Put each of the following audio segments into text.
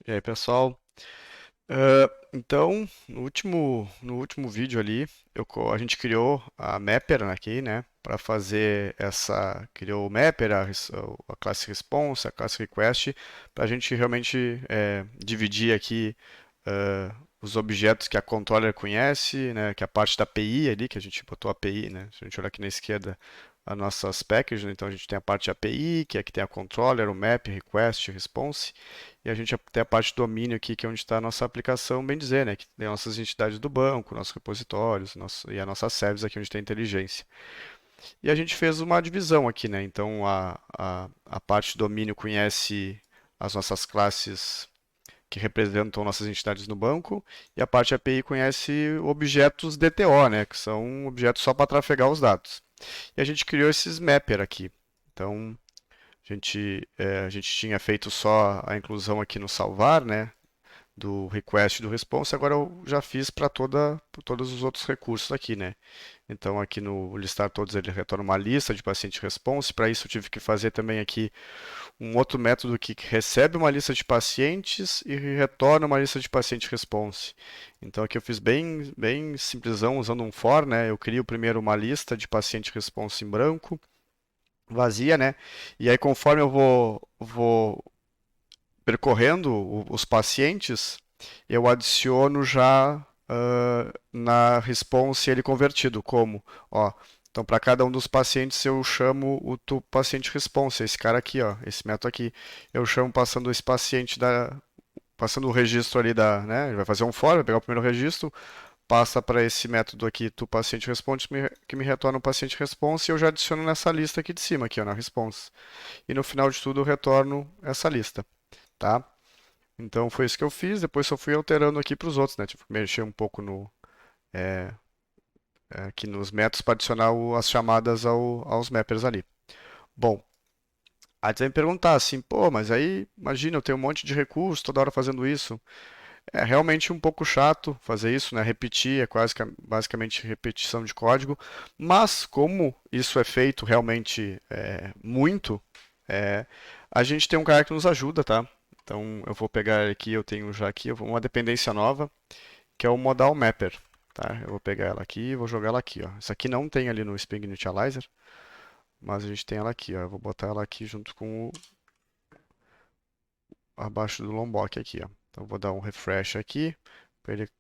E aí, pessoal? Então, no último vídeo ali, a gente criou a Mapper aqui, né? Para fazer criou o Mapper, a classe Response, a classe Request, para a gente realmente dividir aqui os objetos que a controller conhece, né? Que é a parte da API ali, que a gente botou a API, né? Se a gente olhar aqui na esquerda, as nossas packages, né? Então a gente tem a parte API, que é que tem a controller, o map, request, response, e a gente tem a parte domínio aqui, que é onde está a nossa aplicação, bem dizer, né? Que tem nossas entidades do banco, nossos repositórios, e a nossa service aqui onde tem inteligência. E a gente fez uma divisão aqui, né? Então a parte domínio conhece as nossas classes que representam nossas entidades no banco, e a parte API conhece objetos DTO, né, que são objetos só para trafegar os dados. E a gente criou esses mapper aqui. Então, a gente tinha feito só a inclusão aqui no salvar, né, do request e do response, agora eu já fiz para todos os outros recursos aqui, né. Então aqui no listar todos ele retorna uma lista de paciente response. Para isso eu tive que fazer também aqui um outro método que recebe uma lista de pacientes e retorna uma lista de paciente response. Então aqui eu fiz bem simplesão usando um for, né? Eu crio primeiro uma lista de paciente response em branco, vazia, né? E aí conforme eu vou percorrendo os pacientes, eu adiciono já na response ele convertido, como, ó, então para cada um dos pacientes eu chamo o paciente response, esse cara aqui, ó, esse método aqui, eu chamo passando esse paciente passando o registro ali né, ele vai fazer um for, vai pegar o primeiro registro, passa para esse método aqui, tu paciente response, que me retorna o paciente response e eu já adiciono nessa lista aqui de cima, aqui, ó, na response. E no final de tudo eu retorno essa lista, tá? Então foi isso que eu fiz, depois só fui alterando aqui para os outros, né? Tive que mexer um pouco é, aqui nos métodos para adicionar as chamadas aos mappers ali. Bom, aí você vai me perguntar assim, pô, mas aí imagina, eu tenho um monte de recursos, toda hora fazendo isso. É realmente um pouco chato fazer isso, né? Repetir, é quase que basicamente repetição de código. Mas como isso é feito realmente muito, é, a gente tem um cara que nos ajuda, tá? Então eu vou pegar aqui, eu tenho já aqui uma dependência nova, que é o Modal Mapper, tá? Eu vou pegar ela aqui e vou jogar ela aqui, ó. Isso aqui não tem ali no Spring Initializer, mas a gente tem ela aqui, ó. Eu vou botar ela aqui junto com abaixo do Lombok aqui, ó. Então eu vou dar um refresh aqui para ele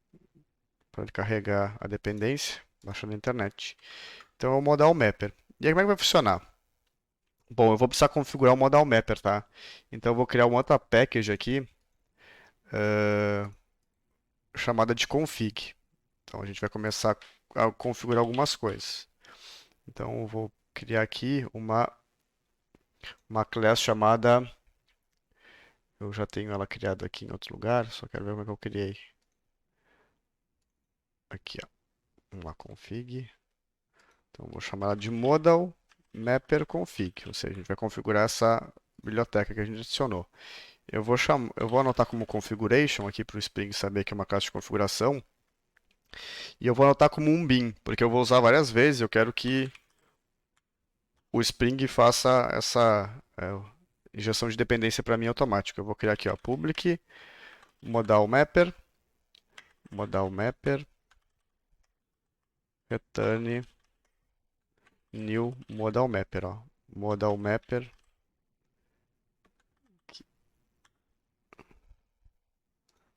carregar a dependência, baixando a internet. Então é o Modal Mapper. E aí como é que vai funcionar? Bom, eu vou precisar configurar o Modal Mapper, tá? Então eu vou criar uma outra package aqui, eh, chamada de config. Então a gente vai começar a configurar algumas coisas. Então eu vou criar aqui uma classe chamada. Eu já tenho ela criada aqui em outro lugar, só quero ver como é que eu criei. Aqui, ó, uma config. Então eu vou chamar ela de modal mapper config, ou seja, a gente vai configurar essa biblioteca que a gente adicionou. Eu vou anotar como configuration aqui para o Spring saber que é uma classe de configuração. E eu vou anotar como um bin, porque eu vou usar várias vezes. Eu quero que o Spring faça essa injeção de dependência para mim automática. Eu vou criar aqui, ó, public modal mapper, return new modal mapper, ó. Modal mapper,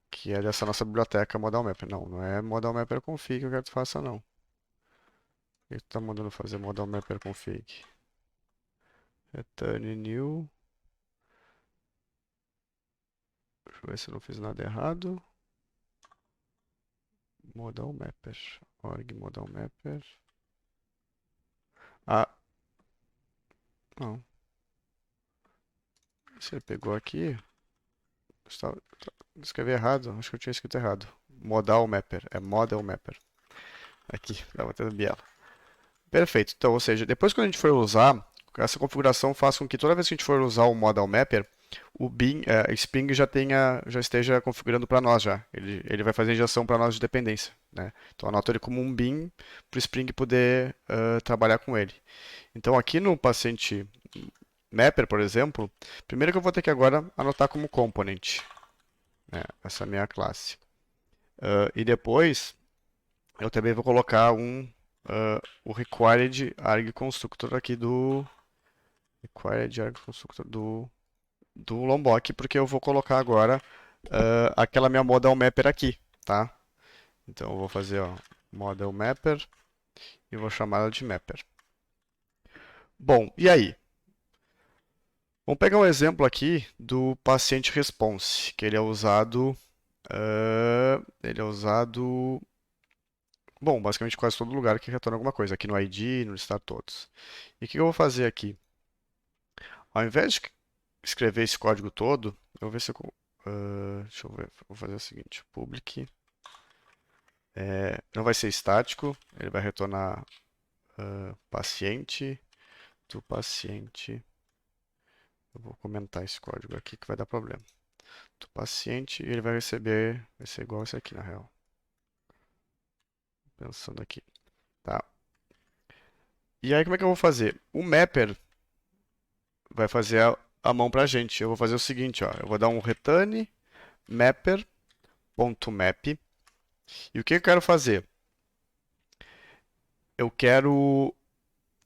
que é dessa nossa biblioteca modal mapper. Não, não é modal mapper config que eu quero que tu faça, não. Ele tá mandando fazer modal mapper config. Return new. Deixa eu ver se eu não fiz nada errado. Modal mapper. Org modal mapper. Ah, não. Você pegou aqui. Escrevi errado. Acho que eu tinha escrito errado. Modal mapper. É model mapper. Aqui, dá uma tela biela. Perfeito. Então, ou seja, depois que a gente for usar, essa configuração faz com que toda vez que a gente for usar o modal mapper, o bin, Spring já esteja configurando para nós já. Ele vai fazer a injeção para nós de dependência, né? Então anota ele como um bin para o Spring poder trabalhar com ele. Então aqui no paciente mapper, por exemplo, primeiro que eu vou ter que agora anotar como component. né? Essa é a minha classe. E depois eu também vou colocar o required arg constructor aqui do required arg constructor do Lombok, porque eu vou colocar agora aquela minha model mapper aqui, tá? Então eu vou fazer, ó, model mapper e vou chamar ela de mapper. Bom, e aí? Vamos pegar um exemplo aqui do paciente response, que ele é usado, bom, basicamente quase todo lugar que retorna alguma coisa, aqui no ID, no listar todos. E o que eu vou fazer aqui? Ao invés de escrever esse código todo, eu vou ver se eu, deixa eu ver, vou fazer o seguinte, public, não vai ser estático, ele vai retornar paciente do paciente. Eu vou comentar esse código aqui que vai dar problema. Do paciente, ele vai receber, vai ser igual esse aqui na real. Pensando aqui, tá? E aí como é que eu vou fazer? O mapper vai fazer a mão pra gente. Eu vou fazer o seguinte, ó, eu vou dar um return mapper.map. E o que eu quero fazer? Eu quero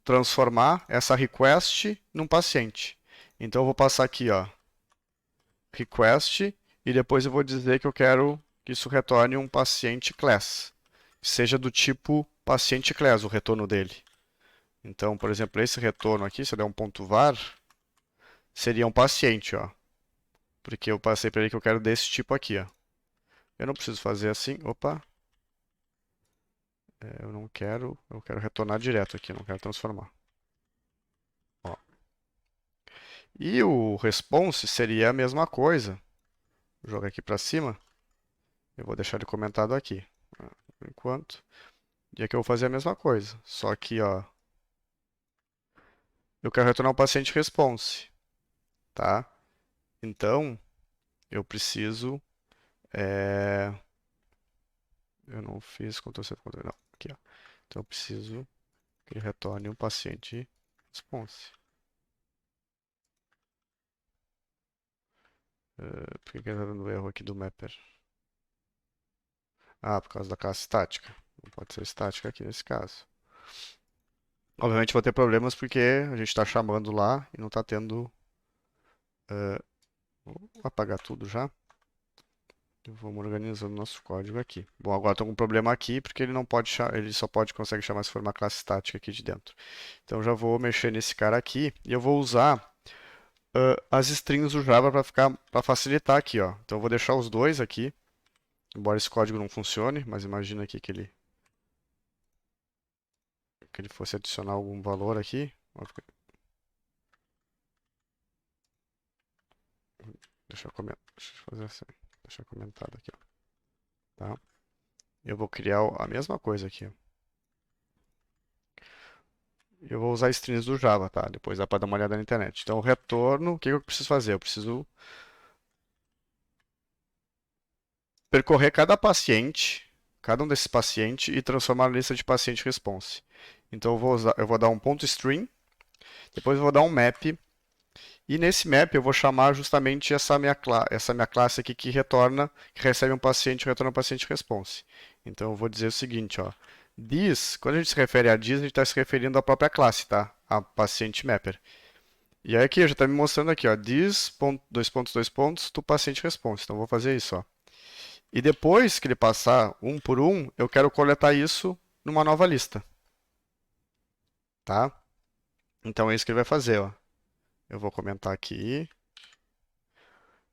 transformar essa request num paciente. Então eu vou passar aqui, ó, request, e depois eu vou dizer que eu quero que isso retorne um paciente class, que seja do tipo paciente class, o retorno dele. Então, por exemplo, esse retorno aqui, se eu der um ponto var, seria um paciente, ó, porque eu passei para ele que eu quero desse tipo aqui, ó. Eu não preciso fazer assim, opa, eu quero retornar direto aqui, não quero transformar. Ó. E o response seria a mesma coisa. Vou jogar aqui para cima. Eu vou deixar ele comentado aqui, por enquanto. E aqui eu vou fazer a mesma coisa, só que, ó, eu quero retornar um paciente response, tá? Então, eu preciso, eu não fiz Ctrl+C, Ctrl+V, não, aqui, ó. Então, eu preciso que ele retorne um paciente response. Por que ele está dando erro aqui do mapper? Ah, por causa da classe estática. Não pode ser estática aqui nesse caso. Obviamente vou ter problemas porque a gente está chamando lá e não está tendo... vou apagar tudo já. Vamos organizando nosso código aqui. Bom, agora estou com um problema aqui porque ele não pode ele só consegue chamar se for uma classe estática aqui de dentro. Então já vou mexer nesse cara aqui e eu vou usar as strings do Java para facilitar aqui, ó. Então eu vou deixar os dois aqui, embora esse código não funcione, mas imagina aqui que ele fosse adicionar algum valor aqui. Deixa eu fazer assim, deixa comentado aqui, ó. Tá? Eu vou criar a mesma coisa aqui, ó. Eu vou usar strings do Java, tá? Depois dá para dar uma olhada na internet. Então, o retorno, o que eu preciso fazer? Eu preciso percorrer cada paciente, cada um desses pacientes e transformar na lista de paciente response. Então, eu vou dar um ponto string, depois eu vou dar um map, e nesse map eu vou chamar justamente essa minha classe aqui que retorna, que recebe um paciente e retorna um paciente response. Então, eu vou dizer o seguinte, ó. This, quando a gente se refere a this, a gente está se referindo à própria classe, tá? A paciente mapper. E aí aqui já está me mostrando aqui, ó, this, dois pontos, do paciente response. Então, vou fazer isso, ó. E depois que ele passar um por um, eu quero coletar isso numa nova lista, tá? Então, é isso que ele vai fazer, ó. Eu vou comentar aqui.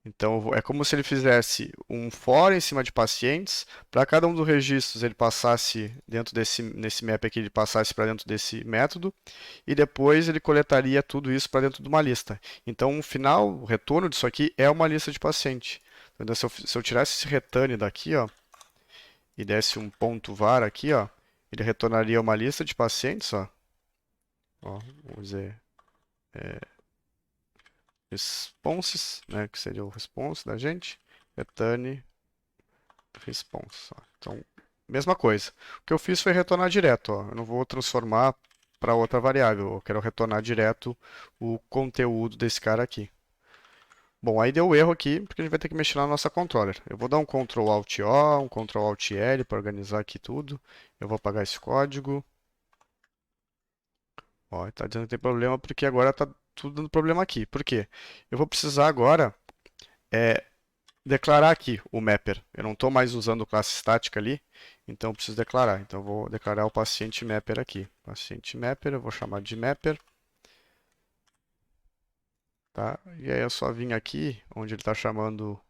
Então, é como se ele fizesse um for em cima de pacientes. Para cada um dos registros, ele passasse dentro nesse map aqui, ele passasse para dentro desse método. E depois ele coletaria tudo isso para dentro de uma lista. Então, o final, o retorno disso aqui é uma lista de paciente. Então, se eu tirasse esse return daqui, ó, e desse um ponto var aqui, ó, ele retornaria uma lista de pacientes, ó. Ó, vamos dizer, responses, né, que seria o response da gente, return response. Ó. Então, mesma coisa. O que eu fiz foi retornar direto, ó. Eu não vou transformar para outra variável, eu quero retornar direto o conteúdo desse cara aqui. Bom, aí deu erro aqui, porque a gente vai ter que mexer na nossa controller. Eu vou dar um Ctrl Alt O, um Ctrl Alt L para organizar aqui tudo. Eu vou apagar esse código. Ó, está dizendo que tem problema porque agora está tudo dando problema aqui. Por quê? Eu vou precisar agora é, declarar aqui o mapper. Eu não estou mais usando classe estática ali, então eu preciso declarar. Então eu vou declarar o paciente mapper aqui. Paciente mapper, eu vou chamar de mapper. Tá? E aí é só vir aqui, onde ele está chamando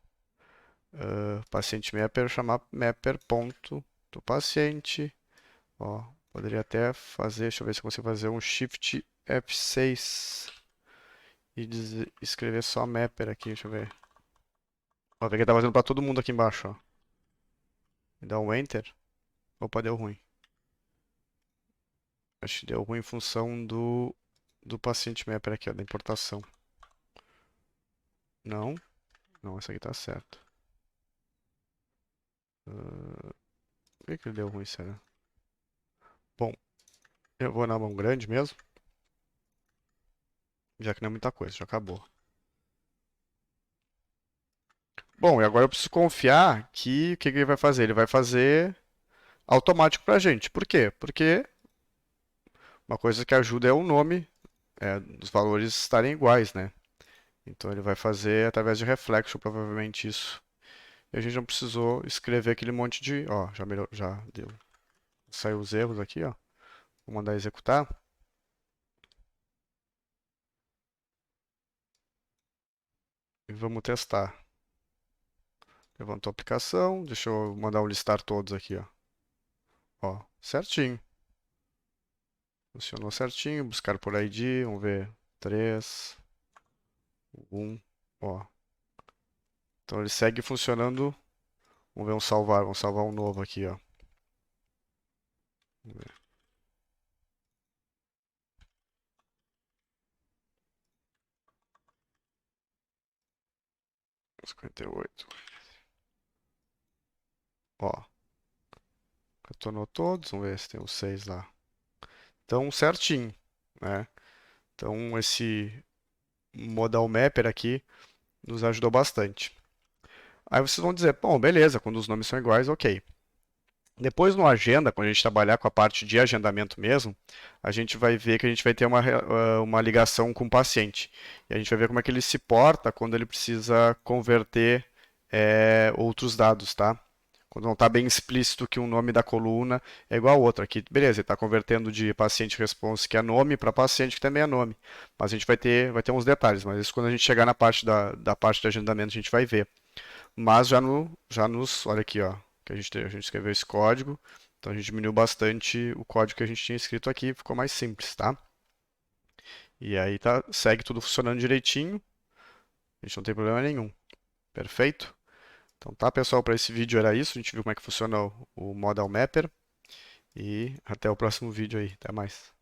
paciente mapper, chamar mapper ponto do paciente. Ó, poderia até fazer, deixa eu ver se eu consigo fazer um Shift F6 e escrever só mapper aqui, deixa eu ver. Ó, ver que ele tá fazendo para todo mundo aqui embaixo, ó. E dá um Enter. Opa, deu ruim. Acho que deu ruim em função do paciente mapper aqui, ó, da importação. Não, não, essa aqui tá certo. Por que que ele deu ruim, será? Bom, eu vou na mão grande mesmo, já que não é muita coisa, já acabou. Bom, e agora eu preciso confiar que o que que ele vai fazer? Ele vai fazer automático pra gente. Por quê? Porque uma coisa que ajuda é o nome, os valores estarem iguais, né? Então ele vai fazer através de reflection, provavelmente isso. E a gente não precisou escrever aquele monte de, ó, já melhor, já deu. Saiu os erros aqui, ó. Vou mandar executar. E vamos testar. Levantou a aplicação. Deixa eu mandar um listar todos aqui, ó. Ó, certinho. Funcionou certinho. Buscar por ID. Vamos ver. 3, 1. Ó. Então ele segue funcionando. Vamos ver um salvar. Vamos salvar um novo aqui, ó. Vamos ver. 58. Ó. Retornou todos. Vamos ver se tem os 6 lá. Então, certinho, né? Então, esse modal mapper aqui nos ajudou bastante. Aí vocês vão dizer, bom, beleza, quando os nomes são iguais, ok. Depois no agenda, quando a gente trabalhar com a parte de agendamento mesmo, a gente vai ver que a gente vai ter uma ligação com o paciente. E a gente vai ver como é que ele se porta quando ele precisa converter outros dados, tá? Quando não está bem explícito que um nome da coluna é igual ao outro. Aqui, beleza, ele está convertendo de paciente response que é nome para paciente que também é nome. Mas a gente vai ter uns detalhes, mas isso quando a gente chegar na parte da parte de agendamento a gente vai ver. Mas olha aqui, ó, que a gente escreveu esse código, então a gente diminuiu bastante o código que a gente tinha escrito aqui, ficou mais simples, tá? E aí tá, segue tudo funcionando direitinho, a gente não tem problema nenhum. Perfeito? Então tá, pessoal, para esse vídeo era isso, a gente viu como é que funciona o Model Mapper e até o próximo vídeo aí, até mais.